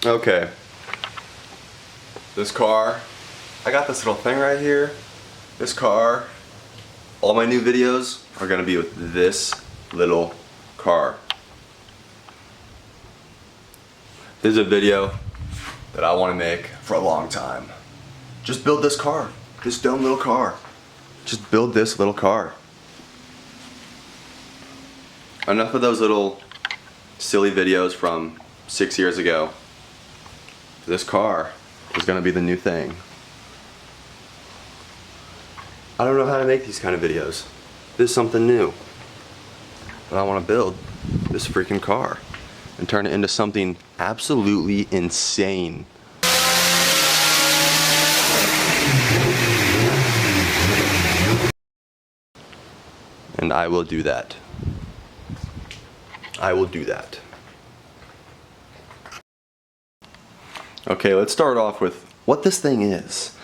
Okay. This car, I got this little thing right here. This car, all my new videos are gonna be with this little car. This is a video that I wanna make for a long time. Just build this car, this dumb little car. Just build this little car. Enough of those little silly videos from 6 years ago. This car is gonna be the new thing. I don't know how to make these kind of videos. This is something new. But I wanna build this freaking car and turn it into something absolutely insane. And I will do that. I will do that. Okay, let's start off with what this thing is.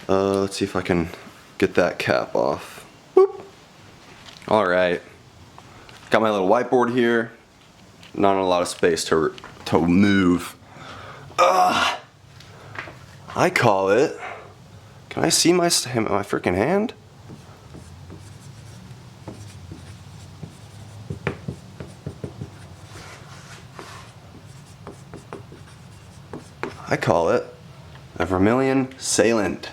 Let's see if I can get that cap off. Boop. All right. Got my little whiteboard here. Not a lot of space to move. I call it. Can I see my freaking hand? I call it a Vermillion Salient.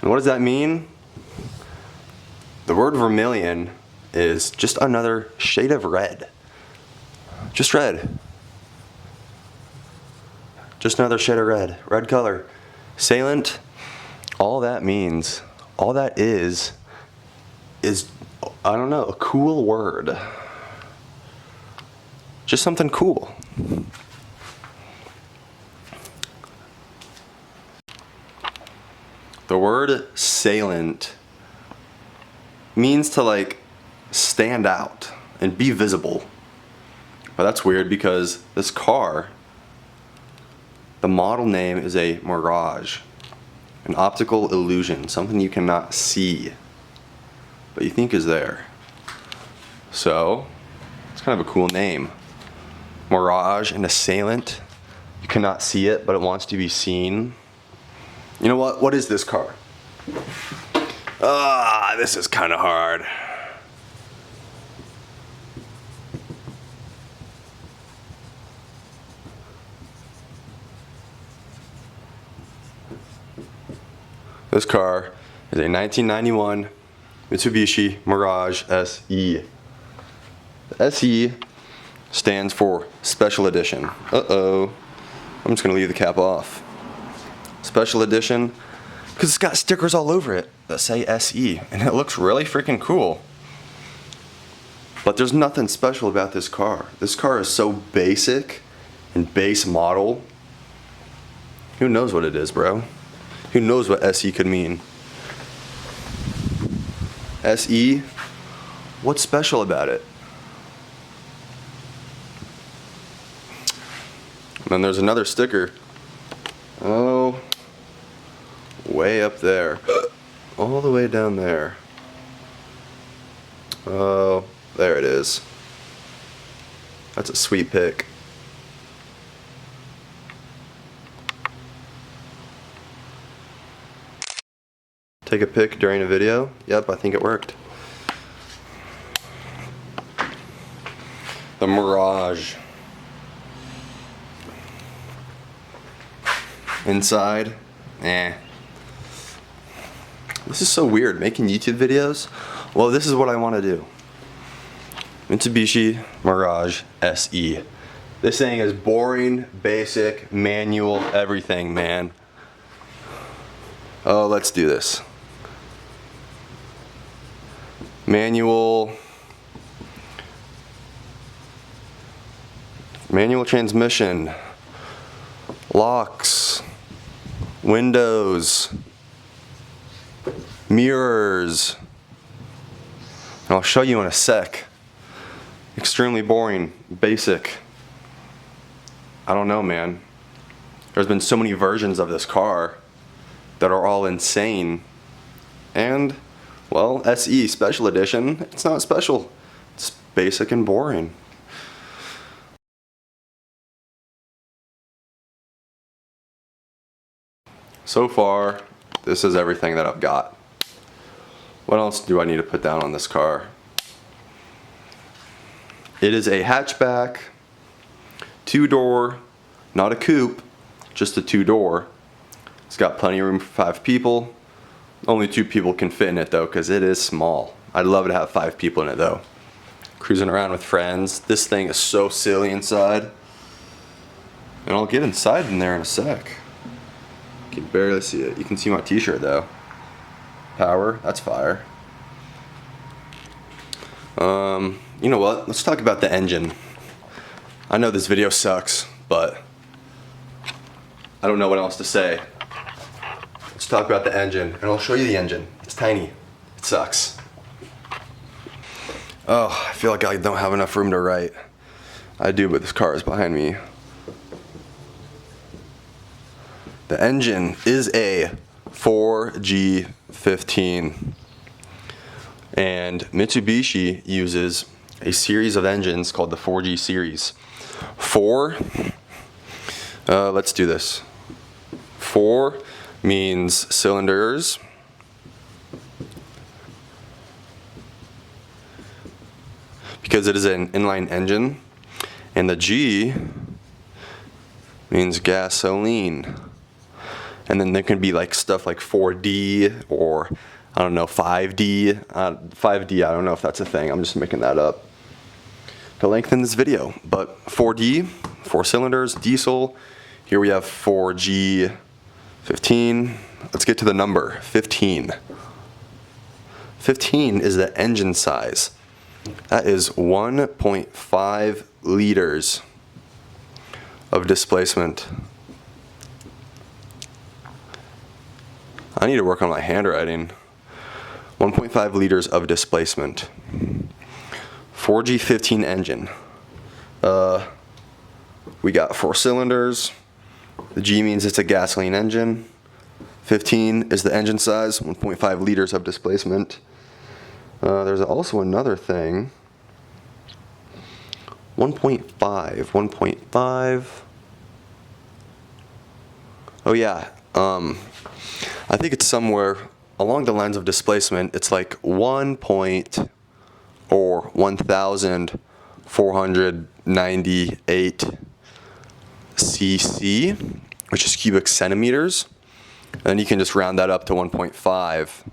And what does that mean? The word vermilion is just another shade of red. Just red. Just another shade of red. Red color. Salient, all that means, all that is, I don't know, a cool word. Just something cool. The word salient means to like stand out and be visible. But that's weird because this car, the model name is a mirage, an optical illusion, something you cannot see, but you think is there. So, it's kind of a cool name. Mirage and assailant. You cannot see it, but it wants to be seen. You know what? What is this car? This is kind of hard. This car is a 1991 Mitsubishi Mirage SE. The SE stands for Special Edition. I'm just gonna leave the cap off. Special Edition, because it's got stickers all over it that say SE, and it looks really freaking cool. But there's nothing special about this car. This car is so basic and base model. Who knows what it is, bro? Who knows what SE could mean? SE, what's special about it? And then there's another sticker. Oh, way up there. All the way down there. Oh, there it is. That's a sweet pic. Take a pic during a video? Yep, I think it worked. The Mirage. Inside, This is so weird, making YouTube videos. Well, this is what I want to do. Mitsubishi Mirage SE. This thing is boring, basic, manual, everything, man. Oh, let's do this. Manual transmission, locks, windows, mirrors, and I'll show you in a sec. Extremely boring, basic. I don't know, man. There's been so many versions of this car that are all insane. And, well, SE Special Edition, it's not special. It's basic and boring. So far, this is everything that I've got. What else do I need to put down on this car? It is a hatchback, 2-door, not a coupe, just a 2-door. It's got plenty of room for 5 people. Only 2 people can fit in it though, because it is small. I'd love to have 5 people in it though. Cruising around with friends. This thing is so silly inside. And I'll get inside in there in a sec. You can barely see it. You can see my t-shirt though. Power, that's fire. You know what? Let's talk about the engine. I know this video sucks, but I don't know what else to say. Let's talk about the engine, and I'll show you the engine. It's tiny. It sucks. Oh, I feel like I don't have enough room to write. I do, but this car is behind me. The engine is a 4G15. And Mitsubishi uses a series of engines called the 4G series. Let's do this. 4 means cylinders. Because it is an inline engine. And the G means gasoline. And then there can be like stuff like 4D or I don't know, 5D. 5D, I don't know if that's a thing. I'm just making that up to lengthen this video. But 4D, 4 cylinders, diesel. Here we have 4G15. Let's get to the number, 15. 15 is the engine size. That is 1.5 liters of displacement. I need to work on my handwriting. 1.5 liters of displacement. 4G15 engine. We got 4 cylinders. The G means it's a gasoline engine. 15 is the engine size, 1.5 liters of displacement. There's also another thing. 1.5. Oh yeah. I think it's somewhere along the lines of displacement. It's like 1.498 cc, which is cubic centimeters. And then you can just round that up to 1.5.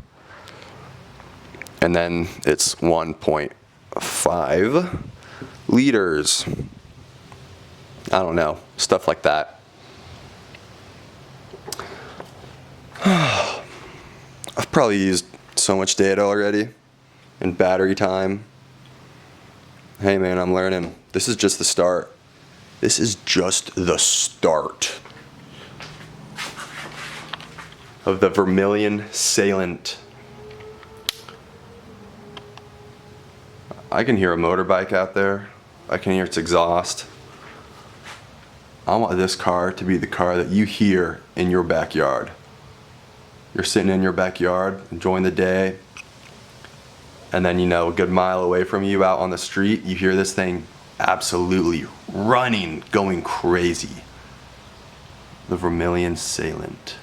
And then it's 1.5 liters. I don't know, stuff like that. I've probably used so much data already and battery time. Hey man, I'm learning. This is just the start. This is just the start of the Vermillion Salient. I can hear a motorbike out there. I can hear its exhaust. I want this car to be the car that you hear in your backyard. You're sitting in your backyard, enjoying the day, and then, you know, a good mile away from you out on the street, you hear this thing absolutely running, going crazy. The Vermillion Salient.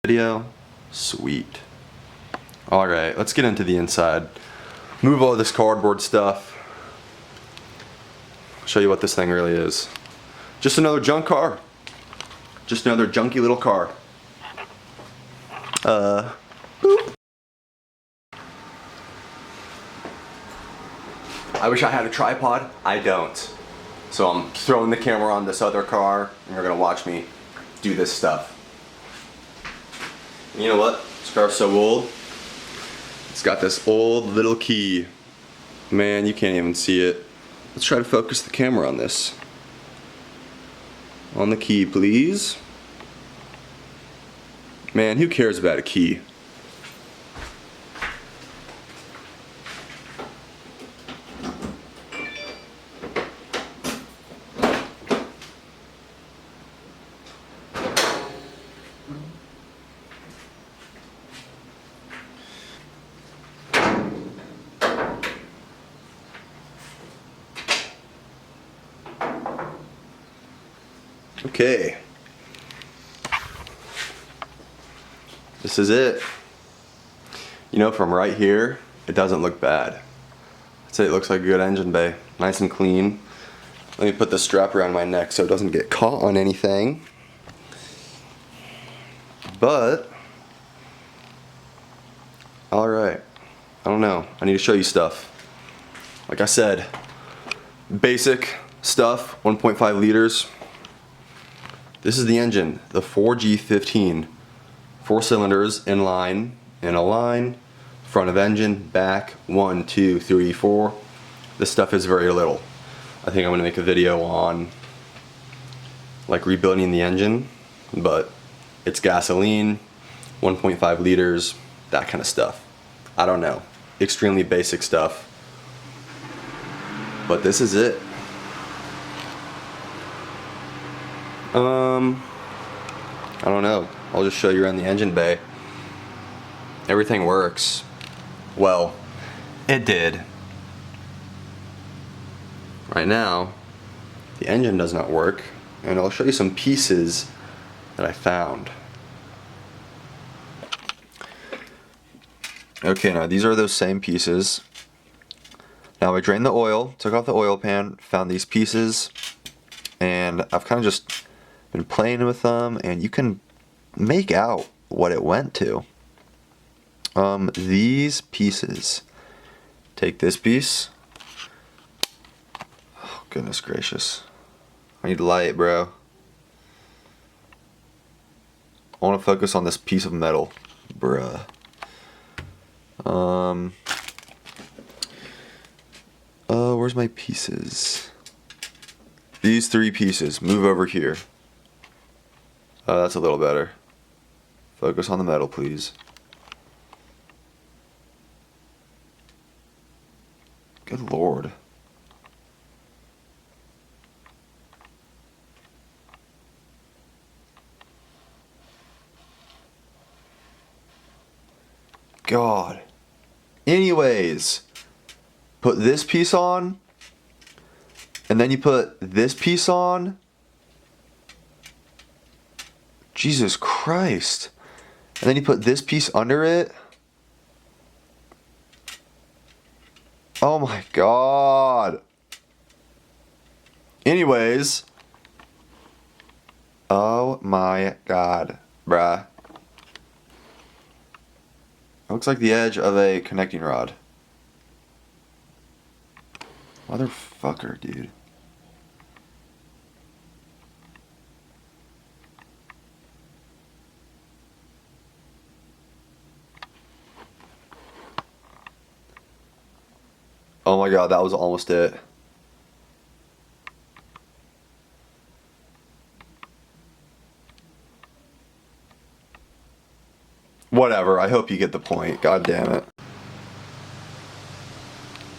Video. Sweet. All right, let's get into the inside. Move all this cardboard stuff. Show you what this thing really is. Just another junk car. Just another junky little car. Boop. I wish I had a tripod. I don't. So I'm throwing the camera on this other car, and you're gonna watch me do this stuff. You know what? This car's so old. It's got this old little key. Man, you can't even see it. Let's try to focus the camera on this. On the key, please. Man, who cares about a key? Okay. This is it. You know, from right here, it doesn't look bad. I'd say it looks like a good engine bay. Nice and clean. Let me put the strap around my neck so it doesn't get caught on anything. But, alright. I don't know. I need to show you stuff. Like I said, basic stuff, 1.5 liters. This is the engine, the 4G15. 4 cylinders in line, in a line, front of engine, back, 1, 2, 3, 4. This stuff is very little. I think I'm gonna make a video on like rebuilding the engine, but it's gasoline, 1.5 liters, that kind of stuff. I don't know, extremely basic stuff. But this is it. I don't know. I'll just show you around the engine bay. Everything works. Well, it did. Right now, the engine does not work, and I'll show you some pieces that I found. Okay, now these are those same pieces. Now I drained the oil, took off the oil pan, found these pieces, and I've kind of just been playing with them, and you can make out what it went to. These pieces. Take this piece. Oh, goodness gracious. I need light, bro. I want to focus on this piece of metal, bruh. Where's my pieces? These 3 pieces. Move over here. That's a little better. Focus on the metal, please. Good Lord. God. Anyways, put this piece on, and then you put this piece on. Jesus Christ. And then you put this piece under it. Oh my God. Anyways. Oh my God, bruh. Looks like the edge of a connecting rod. Motherfucker, dude. Oh my God, that was almost it. Whatever, I hope you get the point. God damn it.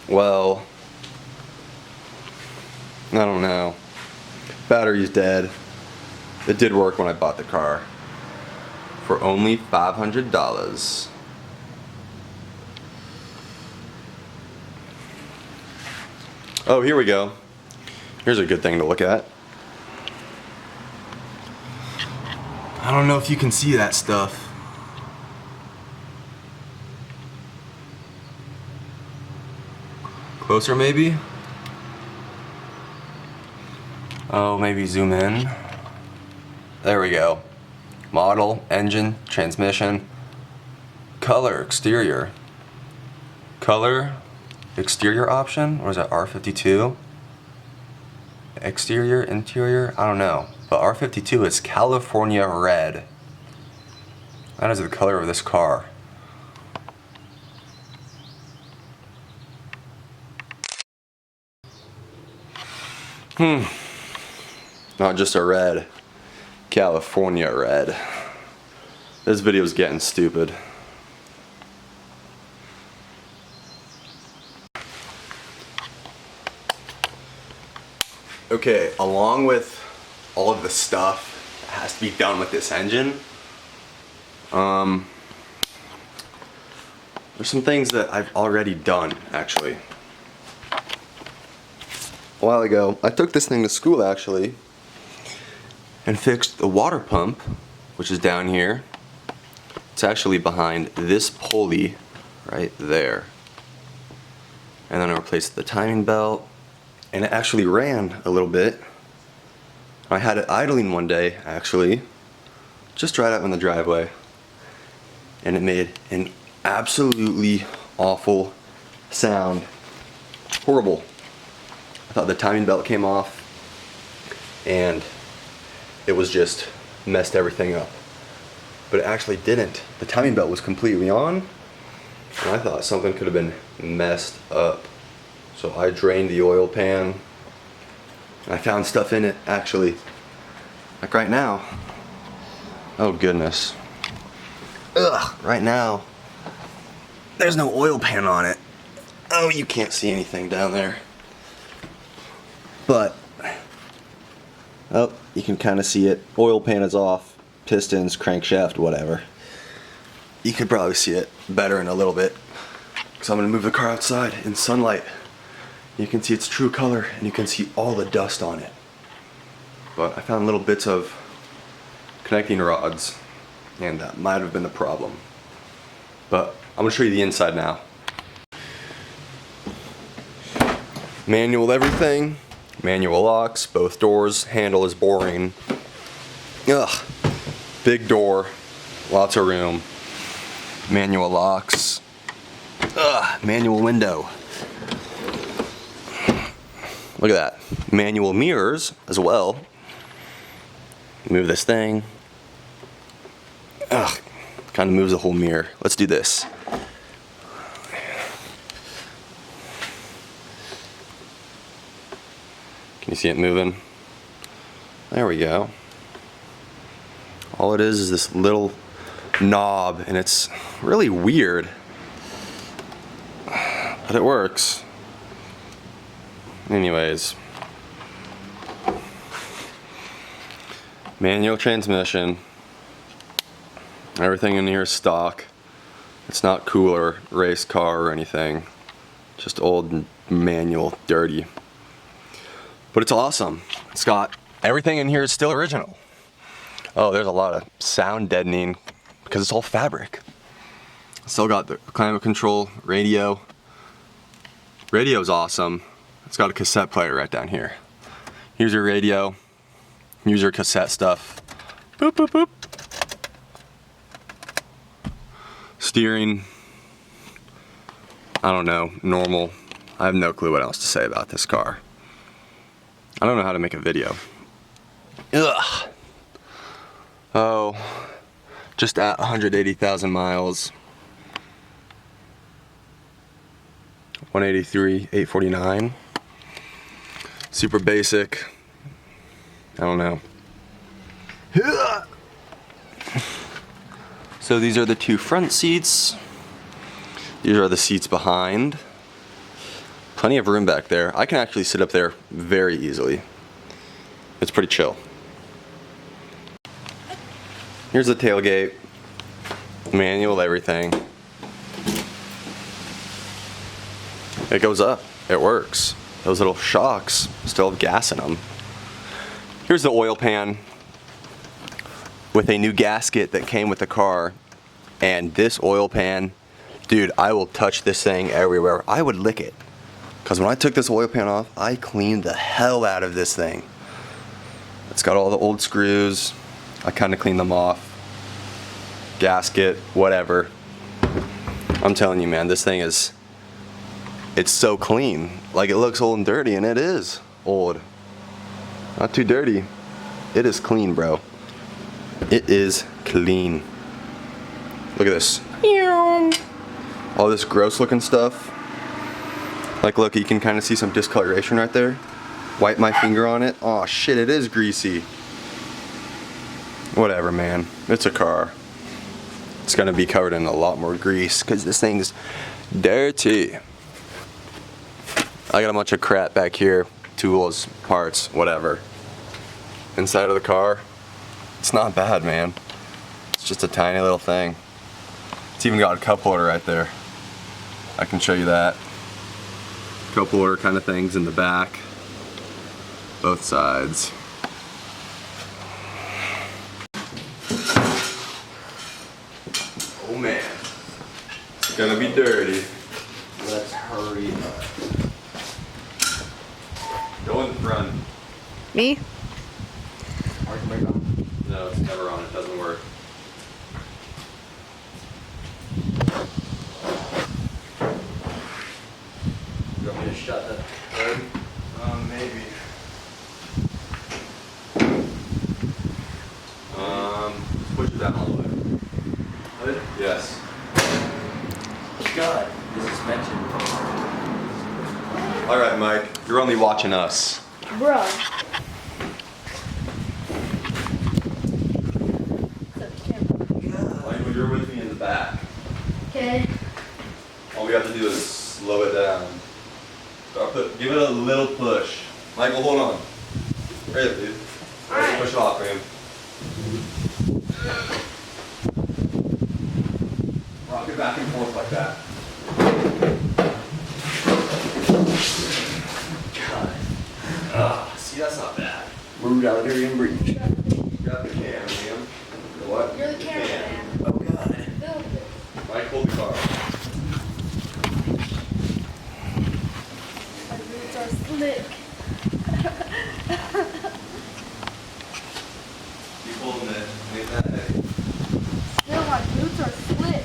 Well, I don't know. Battery's dead. It did work when I bought the car. For only $500. Oh, here we go. Here's a good thing to look at. I don't know if you can see that stuff. Closer maybe? Oh, maybe zoom in. There we go. Model, engine, transmission, color, exterior. Color, exterior option, or is that R52? Exterior, interior, I don't know. But R52 is California red. That is the color of this car. Not just a red, California red. This video's getting stupid. Okay, along with all of the stuff that has to be done with this engine, there's some things that I've already done, actually. A while ago, I took this thing to school, actually, and fixed the water pump, which is down here. It's actually behind this pulley right there. And then I replaced the timing belt, and it actually ran a little bit. I had it idling one day, actually, just right out in the driveway, and it made an absolutely awful sound. Horrible. I thought the timing belt came off, and it was just messed everything up. But it actually didn't. The timing belt was completely on, and I thought something could have been messed up. So I drained the oil pan. I found stuff in it, actually. Like right now. Oh goodness. Ugh, right now. There's no oil pan on it. Oh, you can't see anything down there. But, oh, you can kind of see it. Oil pan is off. Pistons, crankshaft, whatever. You could probably see it better in a little bit. So I'm gonna move the car outside in sunlight. You can see its true color, and you can see all the dust on it. But I found little bits of connecting rods, and that might have been the problem. But I'm gonna show you the inside now. Manual everything, manual locks, both doors, handle is boring. Ugh, big door, lots of room. Manual locks, ugh, manual window. Look at that, manual mirrors as well. Move this thing. Ugh, kind of moves the whole mirror. Let's do this. Can you see it moving? There we go. All it is this little knob, and it's really weird, but it works. Anyways, manual transmission. Everything in here is stock. It's not cooler, race car or anything. Just old and manual, dirty. But it's awesome. It's got everything in here is still original. Oh, there's a lot of sound deadening because it's all fabric. Still got the climate control, radio. Radio's awesome. It's got a cassette player right down here. Here's your radio. Here's your cassette stuff. Boop, boop, boop. Steering. I don't know, normal. I have no clue what else to say about this car. I don't know how to make a video. Ugh. Oh, just at 180,000 miles. 183, 849. Super basic. I don't know. So these are the two front seats. These are the seats behind. Plenty of room back there. I can actually sit up there very easily. It's pretty chill. Here's the tailgate. Manual everything. It goes up. It works. Those little shocks still have gas in them. Here's the oil pan with a new gasket that came with the car. And this oil pan, dude, I will touch this thing everywhere. I would lick it. Because when I took this oil pan off, I cleaned the hell out of this thing. It's got all the old screws. I kind of cleaned them off. Gasket, whatever. I'm telling you, man, this thing is, it's so clean. Like, it looks old and dirty, and it is old. Not too dirty. It is clean, bro. It is clean. Look at this. All this gross looking stuff. Like, look, you can kind of see some discoloration right there. Wipe my finger on it. Oh shit, it is greasy. Whatever, man. It's a car. It's gonna be covered in a lot more grease because this thing's dirty. I got a bunch of crap back here. Tools, parts, whatever. Inside of the car, it's not bad, man. It's just a tiny little thing. It's even got a cup holder right there. I can show you that. Cup holder kind of things in the back. Both sides. It's gonna be dirty. Let's hurry up. Go in the front. Me? Parking brake on? No, it's never on. It doesn't work. You want me to shut the hood? Maybe. Push it down all the way. Hood? Yes. God, the suspension. All right, Mike. You're only watching us. Bro. Michael, you're with me in the back. Okay. All we have to do is slow it down. Give it a little push. Michael, hold on. Right there, dude. Alright. Push it off, man. Rock it back and forth like that. God. See, that's not bad. Rude out here and breathe. Grab the cam, man. The what? You're the cameraman. Oh God. Film this. Mike, hold the car. My boots are slick. Keep holding it. Ain't that heavy. Still, my boots are slick.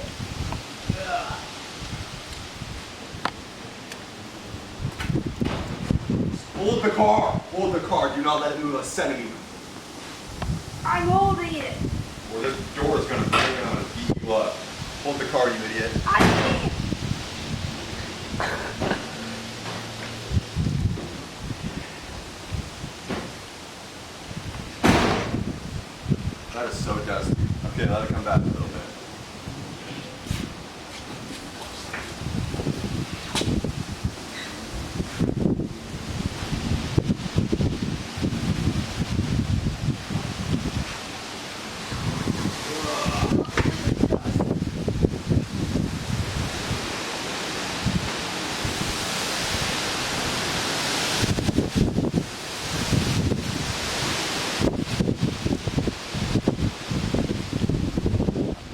Hold the car. Hold the car. Do not let it move a centimeter. I'm holding it. Or this door is going to break and I'm going to beat you up. Hold the car, you idiot. I can't. That is so dusty. Okay, let it come back a little bit.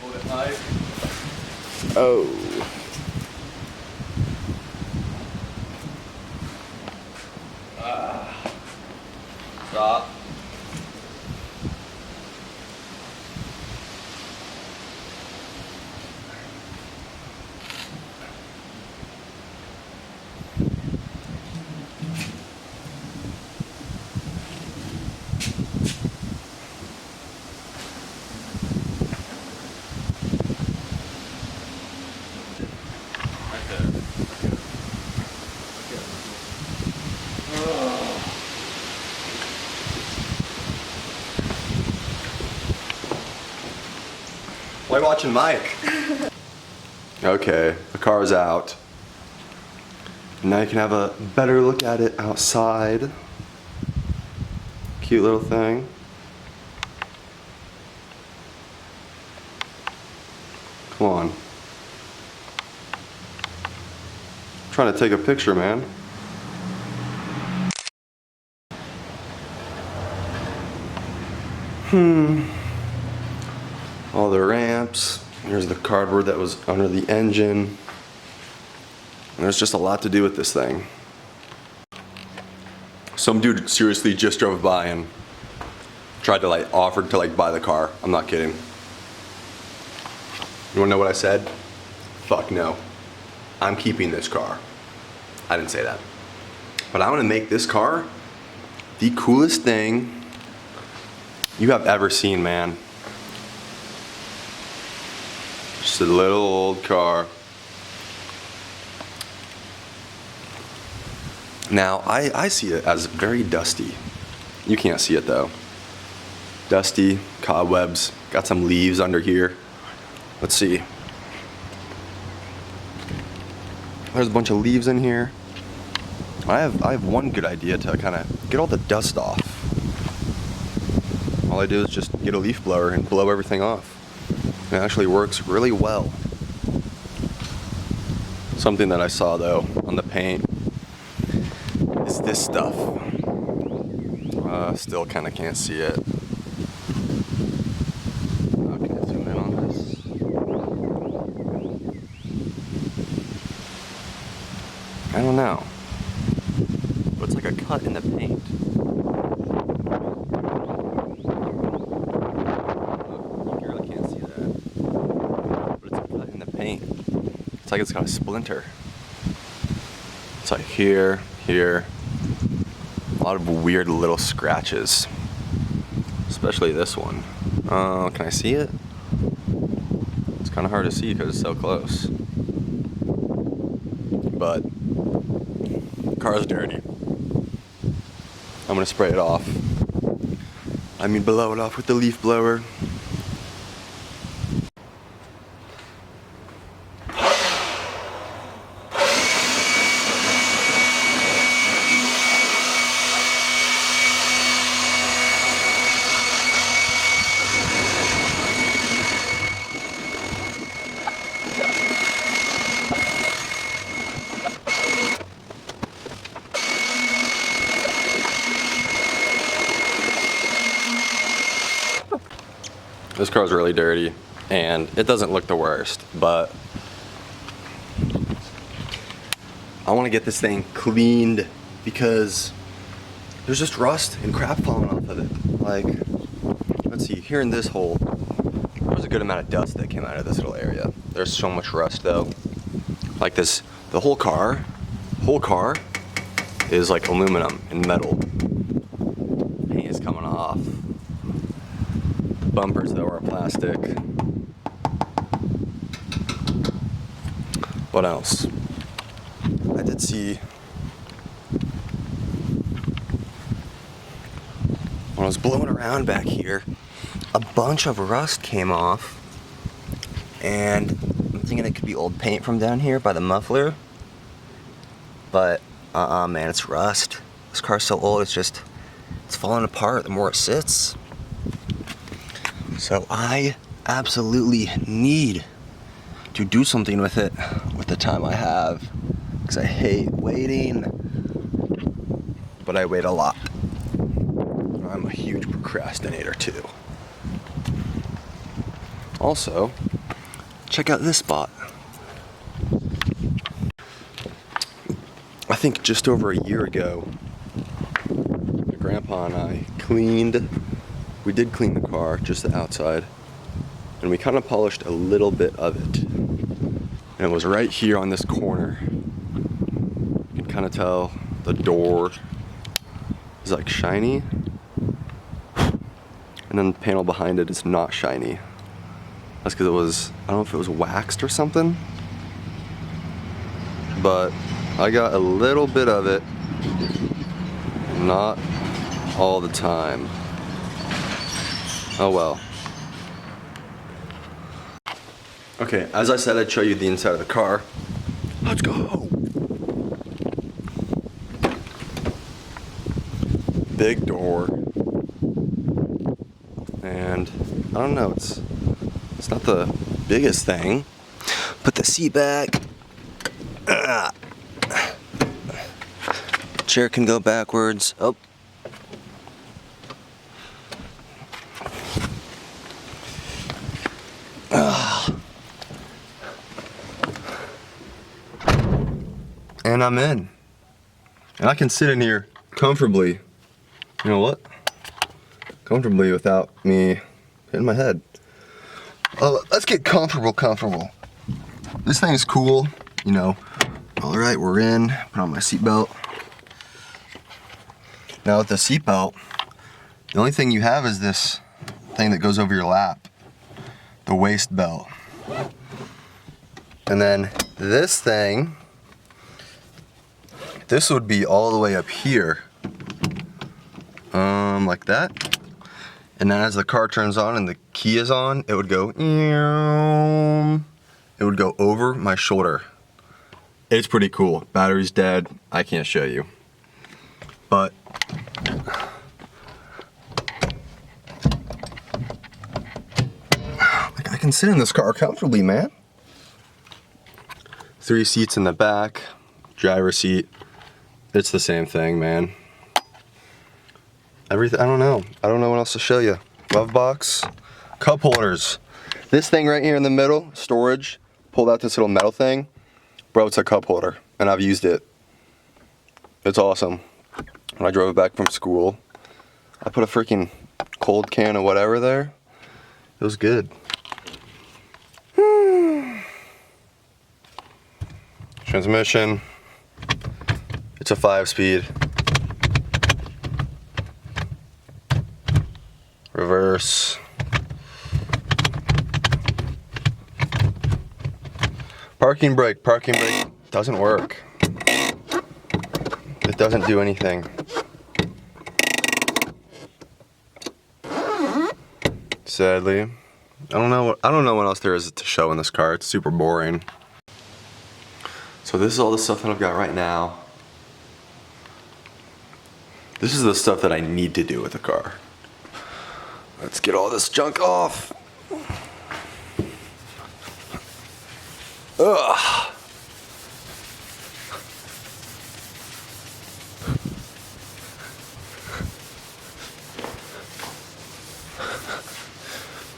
Hold it tight. Oh. Stop. Right there. Why watching Mike? Okay, the car's out. Now you can have a better look at it outside. Cute little thing. Come on. Trying to take a picture, man. All the ramps. Here's the cardboard that was under the engine. And there's just a lot to do with this thing. Some dude seriously just drove by and tried to offered to buy the car. I'm not kidding. You wanna know what I said? Fuck no. I'm keeping this car. I didn't say that. But I wanna make this car the coolest thing you have ever seen, man. Just a little old car. Now, I see it as very dusty. You can't see it though. Dusty, cobwebs, got some leaves under here. Let's see. There's a bunch of leaves in here. I have one good idea to kind of get all the dust off. All I do is just get a leaf blower and blow everything off. It actually works really well. Something that I saw though on the paint is this stuff. Still kind of can't see it. Can I zoom in on this? I don't know. But it's like a cut in the paint. You really can't see that. But it's a cut in the paint. It's like it's got a splinter. It's like here, here. A lot of weird little scratches. Especially this one. Oh, can I see it? It's kind of hard to see because it's so close. But car's dirty. I'm gonna spray it off. I mean blow it off with the leaf blower. This car's really dirty, and it doesn't look the worst, but I want to get this thing cleaned because there's just rust and crap falling off of it. Like, let's see, here in this hole, there was a good amount of dust that came out of this little area. There's so much rust though. Like this, the whole car is like aluminum and metal. Paint is coming off. Bumpers though are plastic. What else? I did see when I was blowing around back here, a bunch of rust came off, and I'm thinking it could be old paint from down here by the muffler. But man, it's rust. This car's so old, it's falling apart the more it sits. So I absolutely need to do something with it with the time I have, because I hate waiting, but I wait a lot. I'm a huge procrastinator too. Also, check out this spot. I think just over a year ago, my grandpa and I we did clean the car, just the outside, and we kind of polished a little bit of it. And it was right here on this corner. You can kind of tell the door is like shiny, and then the panel behind it is not shiny. That's because it was, I don't know if it was waxed or something, but I got a little bit of it, not all the time. Oh well. Okay, as I said, I'd show you the inside of the car. Let's go! Big door. And I don't know, it's not the biggest thing. Put the seat back. Chair can go backwards. Oh. And I'm in. And I can sit in here comfortably. You know what? Comfortably without me hitting my head. Let's get comfortable. This thing is cool, you know. All right, we're in. Put on my seatbelt. Now with the seatbelt, the only thing you have is this thing that goes over your lap, the waist belt. And then this thing, this would be all the way up here, like that. And then as the car turns on and the key is on, it would go, it would go over my shoulder. It's pretty cool. Battery's dead. I can't show you. But like, I can sit in this car comfortably, man. 3 seats in the back, driver seat. It's the same thing, man. Everything, I don't know what else to show you. Glove box, cup holders. This thing right here in the middle, storage, pulled out this little metal thing. Bro, it's a cup holder, and I've used it It's awesome. When I drove it back from school, I put a freaking cold can of whatever there. It was good. Transmission. It's a 5-speed. Reverse. Parking brake doesn't work. It doesn't do anything. Sadly. I don't know what else there is to show in this car. It's super boring. So this is all the stuff that I've got right now. This is the stuff that I need to do with the car. Let's get all this junk off. Ugh.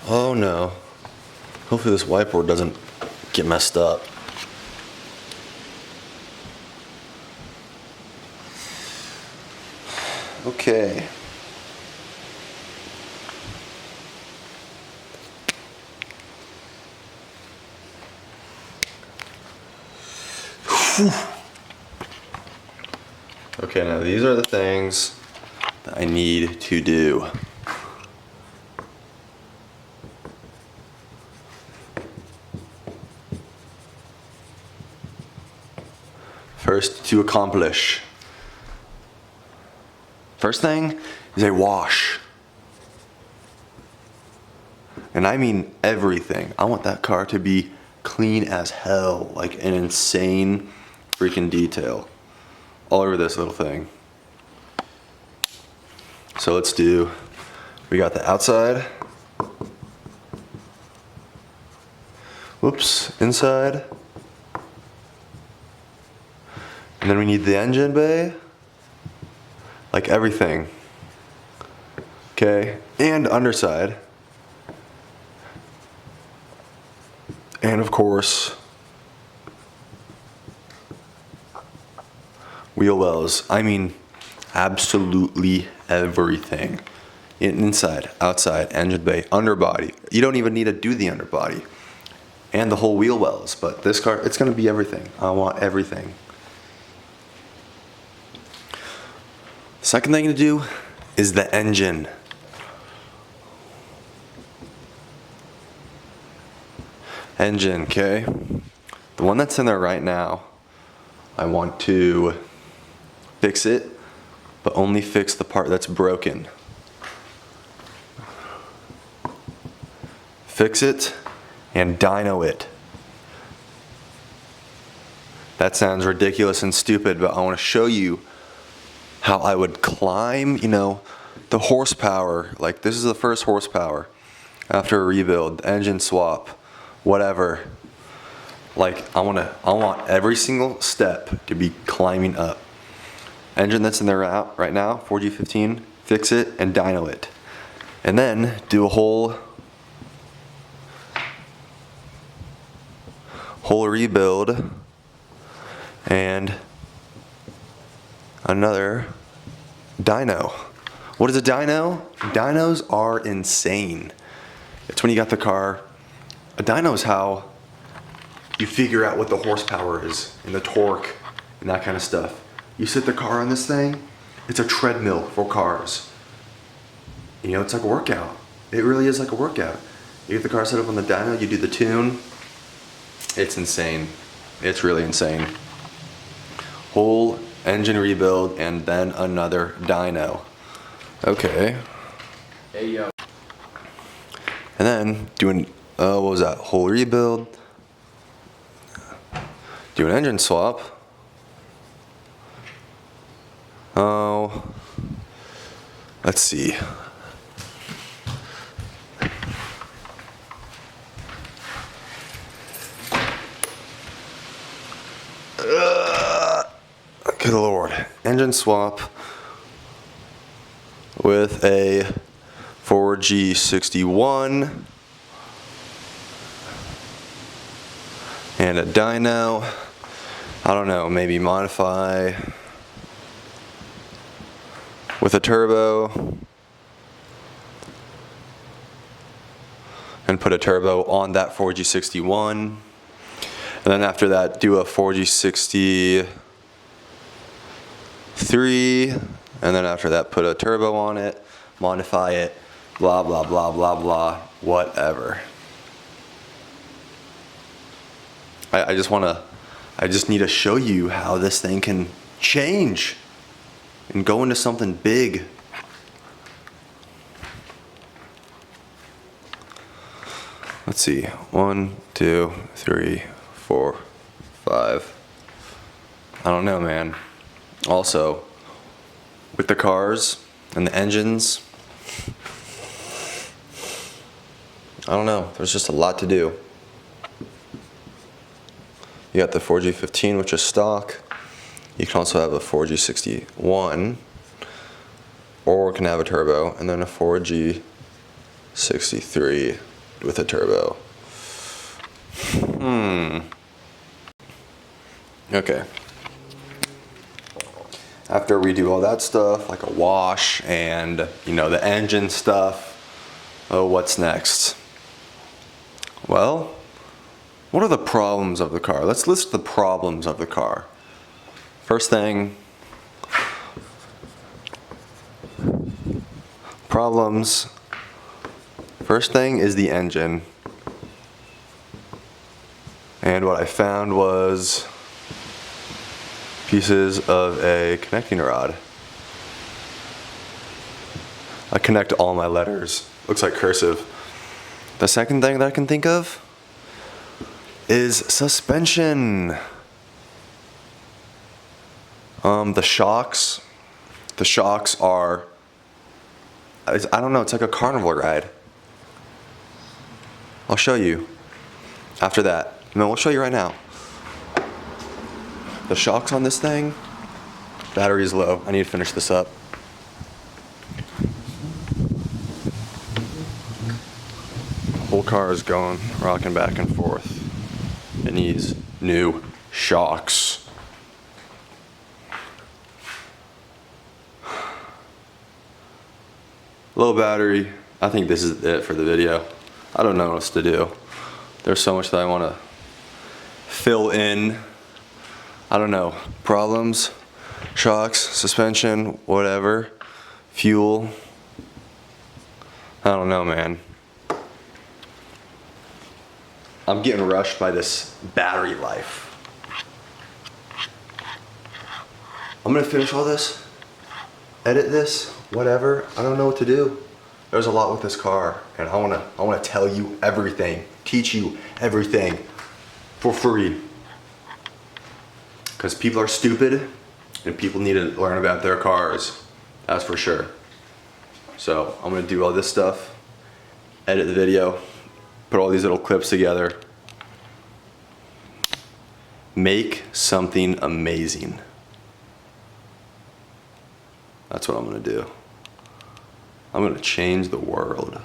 Oh no. Hopefully this whiteboard doesn't get messed up. Okay. Whew. Okay, now these are the things that I need to do. First to accomplish. First thing is a wash. And I mean everything. I want that car to be clean as hell, like an insane freaking detail all over this little thing. So we got the outside. Whoops, inside. And then we need the engine bay. Like everything. Okay, and underside. And of course, wheel wells. I mean, absolutely everything. Inside, outside, engine bay, underbody. You don't even need to do the underbody. And the whole wheel wells. But this car, it's gonna be everything. I want everything. Second thing to do is the engine. Engine, okay? The one that's in there right now, I want to fix it, but only fix the part that's broken. Fix it and dyno it. That sounds ridiculous and stupid, but I want to show you how I would climb, the horsepower. Like, this is the first horsepower after a rebuild, engine swap, whatever. Like, I want every single step to be climbing up. Engine that's in there right now, 4G15, fix it and dyno it. And then do a whole rebuild and another dyno. What is a dyno? Dynos are insane. It's when you got the car. A dyno is how you figure out what the horsepower is and the torque and that kind of stuff. You sit the car on this thing, it's a treadmill for cars. It's like a workout. It really is like a workout. You get the car set up on the dyno, you do the tune. It's insane. It's really insane. Whole engine rebuild and then another dyno. Okay. Hey, yo. And then doing, what was that? Whole rebuild. Do an engine swap. Oh, let's see. Good Lord. Engine swap with a 4G61 and a dyno. I don't know, maybe modify with a turbo, and put a turbo on that 4G61, and then after that do a 4G63, and then after that put a turbo on it, modify it, blah blah blah blah blah, whatever. I just need to show you how this thing can change and go into something big. Let's see, 1, 2, 3, 4, 5. I don't know, man. Also, with the cars and the engines, I don't know, there's just a lot to do. You got the 4G15, which is stock. You can also have a 4G61, or it can have a turbo, and then a 4G63 with a turbo. Okay. After we do all that stuff, like a wash and, you know, the engine stuff, oh, what's next? Well, what are the problems of the car? Let's list the problems of the car. First thing, problems. First thing is the engine. And what I found was pieces of a connecting rod. I connect all my letters. Looks like cursive. The second thing that I can think of is suspension. The shocks. The shocks are, I don't know, it's like a carnival ride. I'll show you after that. No, we'll show you right now. The shocks on this thing, battery's low. I need to finish this up. The whole car is going, rocking back and forth. It needs new shocks. Low battery. I think this is it for the video. I don't know what else to do. There's so much that I want to fill in. I don't know. Problems, shocks, suspension, whatever. Fuel. I don't know, man. I'm getting rushed by this battery life. I'm gonna finish all this, edit this, whatever. I don't know what to do. There's a lot with this car, and I wanna tell you everything, teach you everything for free. Because people are stupid, and people need to learn about their cars. That's for sure. So I'm gonna do all this stuff, edit the video, put all these little clips together, make something amazing. That's what I'm gonna do. I'm gonna change the world.